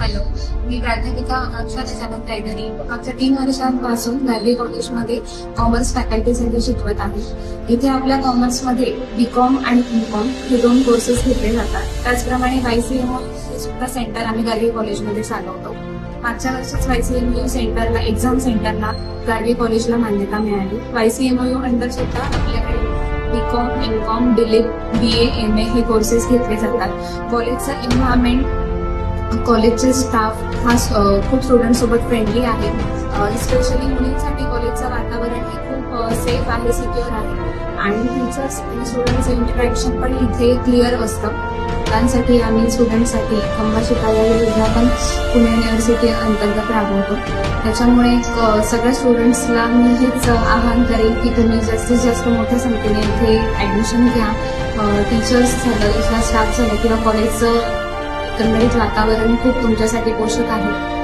Hello, मी प्राध्यापिका अक्षता चालक कायदरी मागच्या 3 वर्षांपासून गारवे कॉलेजमध्ये कॉमर्स फॅकल्टीसाठी शिकवत आहे। इथे आपल्या कॉमर्समध्ये बीकॉम आणि बीकॉम हे 2 कोर्सेस घेतले जातात। त्याचप्रमाणे YCMO सुद्धा सेंटर आम्ही गारवे कॉलेजमध्ये चालवतो। मागच्या वर्षीच YCMO सेंटरला एक्झाम सेंटरला गारवे कॉलेजला मान्यता मिळाली। YCMO अंडर सुद्धा आपल्याकडे BCom, MCom, DLitt, BA, MA हे कोर्सेस घेतले जातात। कॉलेजचा एन्व्हायरमेंट, कॉलेजचे स्टाफ हा खूप स्टुडंट सोबत फ्रेंडली आहे। स्पेशली मुलींसाठी कॉलेजचं वातावरण हे खूप सेफ आहे, सिक्युअर आहे आणि टीचर्स आणि स्टुडंटचं इंटरॅक्शन पण इथे क्लिअर असतं। त्यांसाठी आम्ही स्टुडंटसाठी खंबा शिकायला योजना पण पुणे युनिव्हर्सिटी अंतर्गत राबवतो। त्याच्यामुळे सगळ्या स्टुडंट्सला मी हेच आवाहन करेन की तुम्ही जास्तीत जास्त मोठ्या संख्येने इथे ऍडमिशन घ्या। टीचर्स झालं, इथला स्टाफ झालं किंवा कॉलेजचं एकंदरीत वातावरण खूप तुमच्यासाठी पोषक आहे।